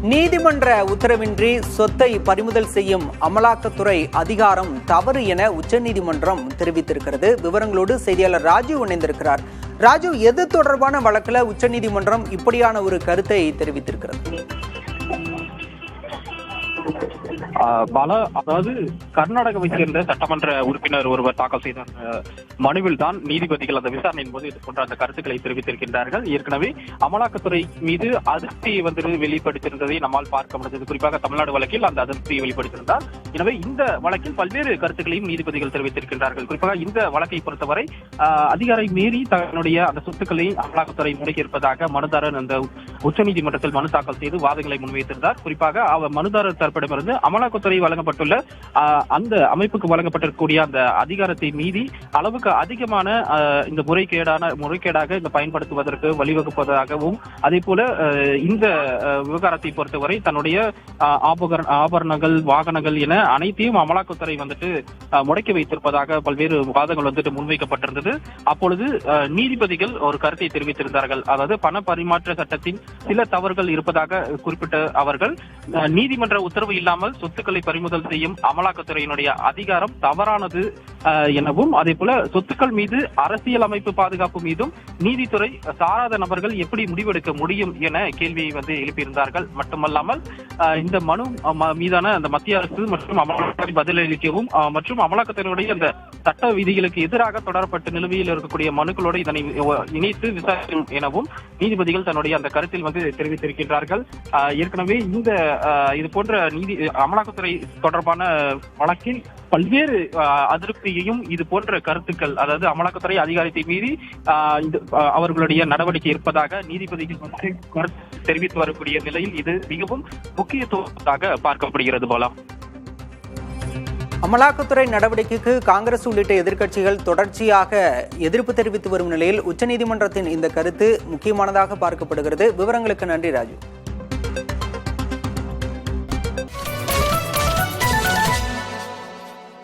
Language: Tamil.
நீதிமன்ற உத்தரவின்றி சொத்தை பறிமுதல் செய்யும் அமலாக்கத்துறை அதிகாரம் தவறு என உச்சநீதிமன்றம் தெரிவித்திருக்கிறது. விவரங்களோடு செய்தியாளர் ராஜு இணைந்திருக்கிறார். ராஜு, எது தொடர்பான வழக்கில் உச்சநீதிமன்றம் இப்படியான ஒரு கருத்தை தெரிவித்திருக்கிறது? அதாவது கர்நாடகாவை சேர்ந்த சட்டமன்ற உறுப்பினர் ஒருவர் தாக்கல் செய்த மனுவில் தான் நீதிபதிகள் அந்த விசாரணையின் போது இது போன்ற அந்த கருத்துக்களை தெரிவித்திருக்கின்றார்கள். ஏற்கனவே அமலாக்கத்துறை மீது அதிருப்தியை வெளிப்படுத்தியிருந்ததை நம்மால் பார்க்க முடிந்தது. குறிப்பாக தமிழ்நாடு வழக்கில் அந்த அதிருப்தியை வெளிப்படுத்தியிருந்தார். எனவே இந்த வழக்கில் பல்வேறு கருத்துக்களையும் நீதிபதிகள் தெரிவித்திருக்கின்றார்கள். குறிப்பாக இந்த வழக்கை பொறுத்தவரை அதிகாரை மீறி தன்னுடைய அந்த சொத்துக்களை அமலாக்கத்துறை முடக்கி இருப்பதாக மனுதாரர் அந்த உச்சநீதிமன்றத்தில் மனு தாக்கல் செய்து வாதங்களை முன்வைத்திருந்தார். குறிப்பாக அவர் மனுதாரர் தரப்பிடமிருந்து அமலாக்கத்துறை வழங்கப்பட்டுள்ள அந்த அமைப்புக்கு வழங்கப்பட்டிருக்கக்கூடிய அந்த அதிகாரத்தை மீறி அளவுக்கு அதிகமான இந்த முறைகேடாக இந்த பயன்படுத்துவதற்கு வழிவகுப்பதாகவும் அதே போல இந்த விவகாரத்தை பொறுத்தவரை தன்னுடைய ஆபரணங்கள் வாகனங்கள் என அனைத்தையும் அமலாக்கத்துறை முடக்கி வைத்திருப்பதாக பல்வேறு வாதங்கள் முன்வைக்கப்பட்டிருந்தது. அப்பொழுது நீதிபதிகள் ஒரு கருத்தை தெரிவித்திருந்தார்கள். அதாவது பண பரிமாற்ற சட்டத்தின் சில தவறுகள் இருப்பதாக குறிப்பிட்ட அவர்கள் நீதிமன்ற உத்தரவு இல்லாமல் சொத்துக்களை பறிமுதல் செய்யும் அமலாக்கத்துறையினுடைய அதிகாரம் தவறானது எனவும் அதே போல சொத்துக்கள் மீது அரசியல் அமைப்பு பாதுகாப்பு மீதும் நீதித்துறை சாராத நபர்கள் எப்படி முடிவெடுக்க முடியும் என கேள்வியை எழுப்பியிருந்தார்கள். மட்டுமல்லாமல் இந்த மனு மீதான அந்த மத்திய அரசு மற்றும் அமலாக்கத்துறை பதிலளிக்கவும் மற்றும் அமலாக்கத்துறையுடைய அந்த சட்ட விதிகளுக்கு எதிராக தொடரப்பட்ட நிலுவையில் இருக்கக்கூடிய மனுக்களோடு இதனை இணைத்து விசாரிக்கும் எனவும் நீதிபதிகள் தன்னுடைய அந்த கருத்தில் தெரிவித்திருக்கின்றார்கள். ஏற்கனவே இது போன்ற அமலாக்கத்துறை தொடர்பான வழக்கில் பல்வேறு அதிருப்தியையும் இது போன்ற கருத்துக்கள், அதாவது அமலாக்கத்துறை அதிகாரத்தை மீறி அவர்களுடைய நடவடிக்கை இருப்பதாக நீதிபதிகள் கருத்து தெரிவித்து வரக்கூடிய நிலையில் இது மிகவும் முக்கியத்துவமாக பார்க்கப்படுகிறது. போல அமலாக்கத்துறை நடவடிக்கைக்கு காங்கிரஸ் உள்ளிட்ட எதிர்க்கட்சிகள் தொடர்ச்சியாக எதிர்ப்பு தெரிவித்து வரும் நிலையில் உச்சநீதிமன்றத்தின் இந்த கருத்து முக்கியமானதாக பார்க்கப்படுகிறது. விவரங்களுக்கு நன்றி ராஜு.